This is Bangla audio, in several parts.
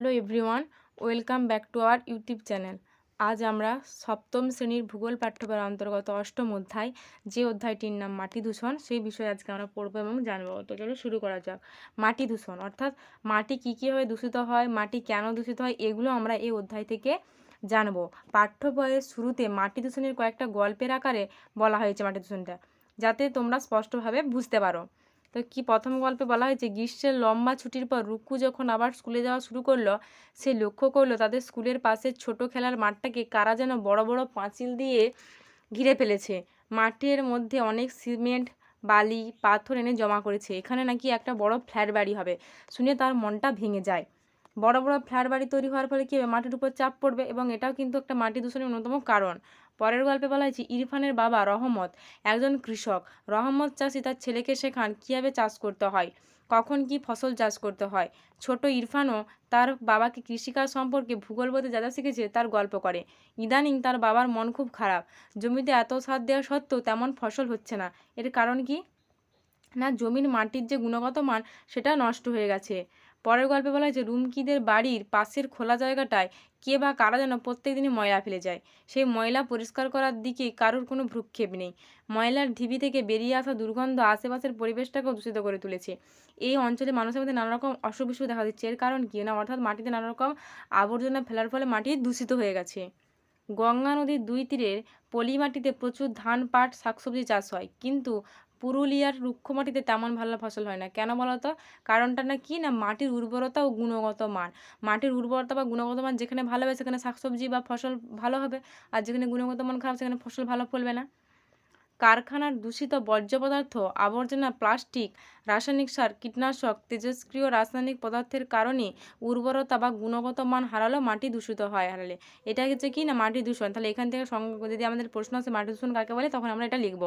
Hello everyone, welcome back to our YouTube channel. আজ আমরা সপ্তম শ্রেণীর ভূগোল পাঠ্যবইয়ের অন্তর্গত অষ্টম অধ্যায়, যে অধ্যায়টির নাম মাটি দূষণ, সেই বিষয়ে আজকে আমরা পড়বো এবং জানবো। তো চলো শুরু করা যাক। মাটি দূষণ অর্থাৎ মাটি কীভাবে দূষিত হয়, মাটি কেন দূষিত হয়, এগুলো আমরা এই অধ্যায় থেকে জানবো। পাঠ্য বইয়ের শুরুতে মাটি দূষণের কয়েকটা গল্পের আকারে বলা হয়েছে মাটি দূষণটা, যাতে তোমরা স্পষ্টভাবে বুঝতে পারো। তো কি প্রথম গল্পে বলা হয়েছে, গ্রীষ্মের লম্বা ছুটির পর রুক্কু যখন আবার স্কুলে যাওয়া শুরু করলো, সে লক্ষ্য করলো তাদের স্কুলের পাশের ছোট খেলার মাঠটাকে কারা যেন বড় বড় পাঁচিল দিয়ে ঘিরে ফেলেছে। মাঠের মধ্যে অনেক সিমেন্ট, বালি, পাথর এনে জমা করেছে। এখানে নাকি একটা বড় ফ্ল্যাট বাড়ি হবে। শুনে তার মনটা ভেঙে যায়। বড় বড় ফ্ল্যাট বাড়ি তৈরি হওয়ার ফলে কী হবে, মাটির উপর চাপ পড়বে এবং এটাও কিন্তু একটা মাটি দূষণের অন্যতম কারণ। পরের গল্পে বলা হয়েছে, ইরফানের বাবা রহমত একজন কৃষক। রহমত চাষি তার ছেলেকে শেখান কীভাবে চাষ করতে হয়, কখন কি ফসল চাষ করতে হয়। ছোট ইরফানও তার বাবাকে কৃষিকাজ সম্পর্কে ভূগোল বইতে যা যা শিখেছে তার গল্প করে। ইদানিং তার বাবার মন খুব খারাপ। জমিতে এত সার দেওয়া সত্ত্বেও তেমন ফসল হচ্ছে না। এর কারণ কি না, জমির মাটির যে গুণগত মান সেটা নষ্ট হয়ে গেছে। পরের গল্পে বলা হয়েছে, রুমকিদের বাড়ির পাশের খোলা জায়গাটায় কে বা কারা যেন প্রত্যেক দিনই ময়লা ফেলে যায়। সেই ময়লা পরিষ্কার করার দিকে কারোর কোনো ভ্রুক্ষেপ নেই। ময়লার ঢিবি থেকে বেরিয়ে আসা দুর্গন্ধ আশেপাশের পরিবেশটাকেও দূষিত করে তুলেছে। এই অঞ্চলে মানুষের মধ্যে নানা রকম অসুখ বিসুখ দেখা দিচ্ছে। এর কারণ কি না, অর্থাৎ মাটিতে নানা রকম আবর্জনা ফেলার ফলে মাটি দূষিত হয়ে গেছে। গঙ্গা নদীর দুই তীরের পলি মাটিতে প্রচুর ধান, পাট, শাকসবজি চাষ হয়, কিন্তু পুরুলিয়ার রুক্ষ মাটিতে তেমন ভালো ফসল হয় না। কেন বলো তো? কারণটা না কি না, মাটির উর্বরতা ও গুণগত মান। মাটির উর্বরতা বা গুণগত মান যেখানে ভালো হবে সেখানে শাকসবজি বা ফসল ভালো হবে, আর যেখানে গুণগত মান খারাপ সেখানে ফসল ভালো ফলবে না। কারখানার দূষিত বর্জ্য পদার্থ, আবর্জনা, প্লাস্টিক, রাসায়নিক সার, কীটনাশক, তেজস্ক্রিয় রাসায়নিক পদার্থের কারণে উর্বরতা বা গুণগত মান হারালেও মাটি দূষিত হয় হারালে। এটা হচ্ছে কি না, মাটি দূষণ। তাহলে এখান থেকে যদি আমাদের প্রশ্ন আসে মাটি দূষণ কাকে বলে, তখন আমরা এটা লিখব।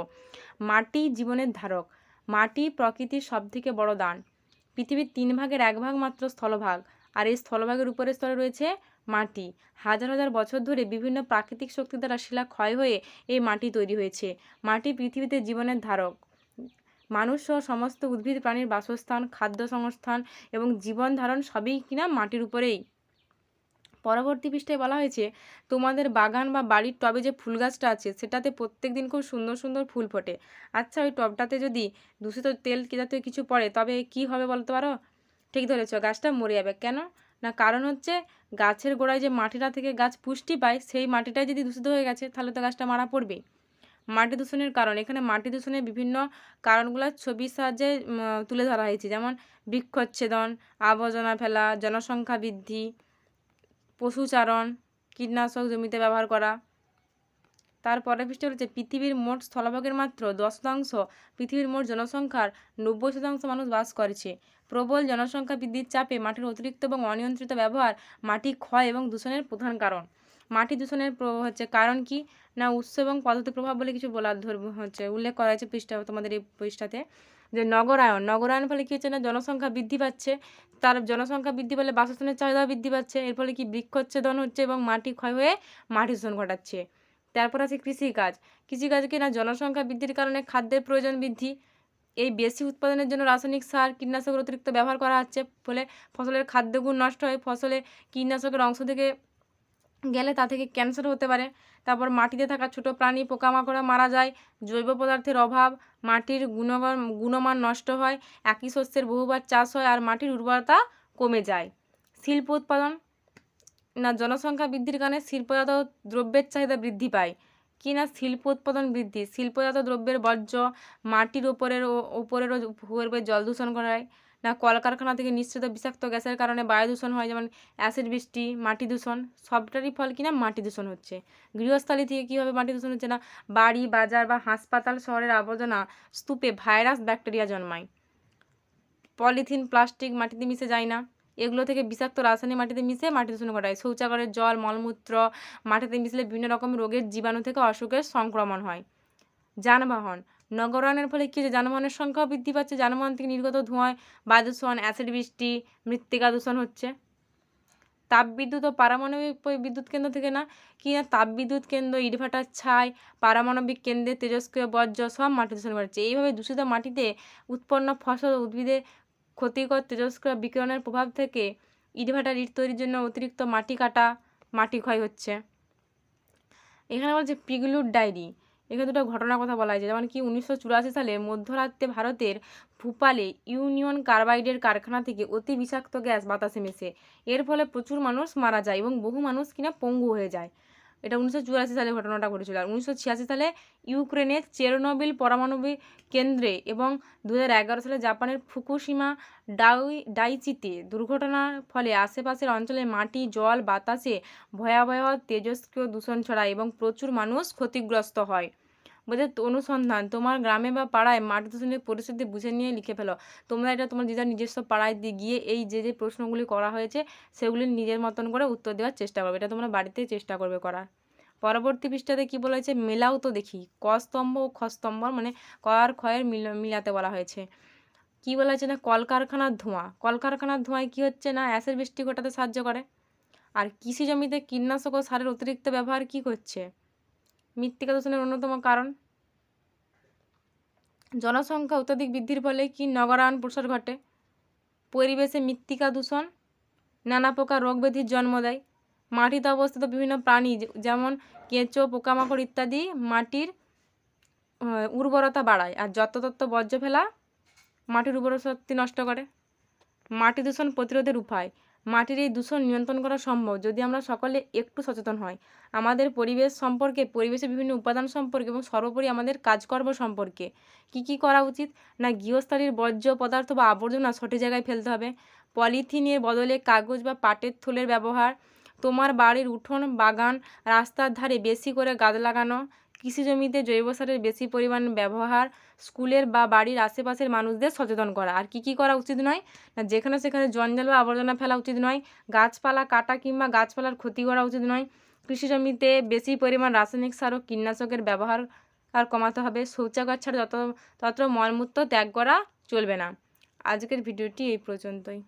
মাটি জীবনের ধারক। মাটি প্রকৃতির সবথেকে বড় দান। পৃথিবীর 3 ভাগের 1 ভাগ মাত্র স্থলভাগ, আর এই স্থলভাগের উপরের স্তরে রয়েছে মাটি। হাজার হাজার বছর ধরে বিভিন্ন প্রাকৃতিক শক্তি দ্বারা শিলা ক্ষয় হয়ে এই মাটি তৈরি হয়েছে। মাটি পৃথিবীতে জীবনের ধারক। মানুষ সহ সমস্ত উদ্ভিদ প্রাণীর বাসস্থান, খাদ্য সংস্থান এবং জীবন ধারণ সবই কিনা মাটির উপরেই। পরবর্তী পৃষ্ঠায় বলা হয়েছে, তোমাদের বাগান বা বাড়ির টবে যে ফুল গাছটা আছে সেটাতে প্রত্যেক দিন খুব সুন্দর সুন্দর ফুল ফোটে। আচ্ছা, ওই টবটাতে যদি দূষিত তেল জাতীয় কিছু পড়ে তবে কি হবে বলতে পারো? ঠিক ধরেছ, গাছটা মরে যাবে। কেন না, কারণ হচ্ছে গাছের গোড়ায় যে মাটিটা থেকে গাছ পুষ্টি পায় সেই মাটিটাই যদি দূষিত হয়ে গেছে তাহলে তো গাছটা মারা পড়বেই। মাটি দূষণের কারণ, এখানে মাটি দূষণের বিভিন্ন কারণগুলো ছবির সাহায্যে তুলে ধরা হয়েছে, যেমন বৃক্ষচ্ছেদন, আবর্জনা ফেলা, জনসংখ্যা বৃদ্ধি, পশুচারণ, কীটনাশক জমিতে ব্যবহার করা। তারপরের পৃষ্ঠে রয়েছে, পৃথিবীর মোট স্থলভাগের মাত্র 10% পৃথিবীর মোট জনসংখ্যার 90% মানুষ বাস করছে। প্রবল জনসংখ্যা বৃদ্ধির চাপে মাটির অতিরিক্ত এবং অনিয়ন্ত্রিত ব্যবহার মাটি ক্ষয় এবং দূষণের প্রধান কারণ। মাটি দূষণের হচ্ছে কারণ কি না, উৎস এবং পদ্ধতি প্রভাব বলে কিছু বলার উল্লেখ করা হয়েছে পৃষ্ঠা, তোমাদের এই পৃষ্ঠাতে, যে নগরায়ন ফলে কী হচ্ছে না, জনসংখ্যা বৃদ্ধি পাচ্ছে। তার জনসংখ্যা বৃদ্ধি পেলে বাসস্থানের চাহিদা বৃদ্ধি পাচ্ছে। এর ফলে কি বৃক্ষচ্ছেদন হচ্ছে এবং মাটি ক্ষয় হয়ে মাটি দূষণ ঘটাচ্ছে। তারপর আছে কৃষিকাজ। কৃষিকাজকে না, জনসংখ্যা বৃদ্ধির কারণে খাদ্যের প্রয়োজন বৃদ্ধি। এই বেশি উৎপাদনের জন্য রাসায়নিক সার, কীটনাশকের অতিরিক্ত ব্যবহার করা হচ্ছে, ফলে ফসলের খাদ্যগুণ নষ্ট হয়। ফসলে কীটনাশকের অংশ থেকে গেলে তা থেকে ক্যান্সার হতে পারে। তারপর মাটিতে থাকা ছোট প্রাণী, পোকামাকড় মারা যায়। জৈব পদার্থের অভাব, মাটির গুণমান নষ্ট হয়। একই শস্যের বহুবার চাষ হয় আর মাটির উর্বরতা কমে যায়। শিল্প উৎপাদন না, জনসংখ্যা বৃদ্ধির কারণে শিল্পজাত দ্রব্যের চাহিদা বৃদ্ধি পায়। কি না, শিল্প উৎপাদন বৃদ্ধি, শিল্পজাত দ্রব্যের বর্জ্য মাটির ওপরেরও ভূগর্ভে জল দূষণ করায়। না, কলকারখানা থেকে নিঃসৃত বিষাক্ত গ্যাসের কারণে বায়ু দূষণ হয়, যেমন অ্যাসিড বৃষ্টি, মাটি দূষণ, সবটারই ফল কিনা মাটি দূষণ হচ্ছে। গৃহস্থালী থেকে কীভাবে মাটি দূষণ হচ্ছে না, বাড়ি, বাজার বা হাসপাতাল, শহরের আবর্জনা স্তূপে ভাইরাস, ব্যাকটেরিয়া জন্মায়। পলিথিন, প্লাস্টিক মাটিতে মিশে যায় না, এগুলো থেকে বিষাক্ত রাসায়নিক মাটিতে মিশে মাটি দূষণ ঘটায়। শৌচাগারের জল, মলমূত্র মাটিতে মিশলে বিভিন্ন রকম রোগের জীবাণু থেকে অসুখের সংক্রমণ হয়। যানবাহন, নগরায়নের ফলে কী হচ্ছে, যানবাহনের সংখ্যাও বৃদ্ধি পাচ্ছে। যানবাহন থেকে নির্গত ধোঁয়ায় বায়ু দূষণ, অ্যাসিড বৃষ্টি, মৃত্তিকা দূষণ হচ্ছে। তাপবিদ্যুৎ ও পারমাণবিক বিদ্যুৎ কেন্দ্র থেকে না, কি না, তাপবিদ্যুৎ কেন্দ্র, ইটভাটার ছাই, পারমাণবিক কেন্দ্রে তেজস্ক্রিয় বর্জ্য সব মাটি দূষণ ঘটাচ্ছে। এইভাবে দূষিত মাটিতে উৎপন্ন ফসল, উদ্ভিদের ক্ষতিকর তেজস্ক্রিয় বিকিরণের প্রভাব থেকে ইটভাটার ইট তৈরির জন্য অতিরিক্ত মাটি কাটা, মাটি ক্ষয় হচ্ছে। এখানে বলছে পিগলুর ডায়েরি, এখানে দুটো ঘটনার কথা বলা হয়েছে, যেমন কি 1984 সালে মধ্যরাতে ভারতের ভোপালে ইউনিয়ন কার্বাইডের কারখানা থেকে অতি বিষাক্ত গ্যাস বাতাসে মেশে, এর ফলে প্রচুর মানুষ মারা যায় এবং বহু মানুষ কিনা পঙ্গু হয়ে যায়। এটা 1984 সালে ঘটনাটা ঘটেছিল। আর 1986 সালে ইউক্রেনের চেরনোবিল পারমাণবিক কেন্দ্রে এবং 2011 সালে জাপানের ফুকুশিমা ডাইচিতে দুর্ঘটনার ফলে আশেপাশের অঞ্চলে মাটি, জল, বাতাসে ভয়াবহ তেজস্ক্রিয় দূষণ ছড়ায় এবং প্রচুর মানুষ ক্ষতিগ্রস্ত হয়। বলছে অনুসন্ধান, তোমার গ্রামে বা পাড়ায় মাটি দূষণের পরিস্থিতি বুঝে নিয়ে লিখে ফেলো। তোমরা এটা তোমার নিজস্ব পাড়ায় গিয়ে এই যে প্রশ্নগুলি করা হয়েছে সেগুলি নিজের মতন করে উত্তর দেওয়ার চেষ্টা করবে। এটা তোমরা বাড়িতেই চেষ্টা করবে করার। পরবর্তী পৃষ্ঠাতে কি বলা হয়েছে, মেলাও তো দেখি। ক স্তম্ভ ও খ স্তম্ভ মানে ক আর ক্ষয়ের মিলাতে বলা হয়েছে। কি বলা হয়েছে না, কলকারখানার ধোঁয়া। কলকারখানার ধোঁয়ায় কি হচ্ছে না, অ্যাসিড বৃষ্টি ঘটাতে সাহায্য করে। আর কৃষি জমিতে কীটনাশক ও সারের অতিরিক্ত ব্যবহার কি করছে, মৃত্তিকা দূষণের অন্যতম কারণ। জনসংখ্যা অত্যধিক বৃদ্ধির ফলে কি নগরায়ণ প্রসার ঘটে। পরিবেশে মৃত্তিকা দূষণ নানা প্রকার রোগ ব্যাধির জন্ম দেয়। মাটিতে অবস্থিত বিভিন্ন প্রাণী যেমন কেঁচো, পোকামাকড় ইত্যাদি মাটির উর্বরতা বাড়ায়। আর যত্রতত্র বর্জ্য ফেলা মাটির উর্বর শক্তি নষ্ট করে। মাটি দূষণ প্রতিরোধের উপায়, মাটির এই দূষণ নিয়ন্ত্রণ করা সম্ভব যদি আমরা সকলে একটু সচেতন হই আমাদের পরিবেশ সম্পর্কে, পরিবেশের বিভিন্ন উপাদান সম্পর্কে এবং সর্বোপরি আমাদের কাজকর্ম সম্পর্কে। কি করা উচিত না, গৃহস্থালির বর্জ্য পদার্থ বা আবর্জনা সঠিক জায়গায় ফেলতে হবে। পলিথিনের বদলে কাগজ বা পাটের থলের ব্যবহার। তোমার বাড়ির উঠোন, বাগান, রাস্তার ধারে বেশি করে গাছ লাগানো। কৃষি জমিতে জৈব সারের বেশি পরিমাণ ব্যবহার। স্কুলের বা বাড়ির আশেপাশের মানুষদের সচেতন করা। আর কি করা উচিত নয় না, যেখানে সেখানে জঞ্জাল বা আবর্জনা ফেলা উচিত নয়। গাছপালা কাটা কিংবা গাছপালার ক্ষতি করা উচিত নয়। কৃষি জমিতে বেশি পরিমাণ রাসায়নিক সার ও কীটনাশকের ব্যবহার কমাতে হবে। শৌচাগার ছাড়া তত্র মলমূত্র ত্যাগ করা চলবে না। আজকের ভিডিওটি এই পর্যন্তই।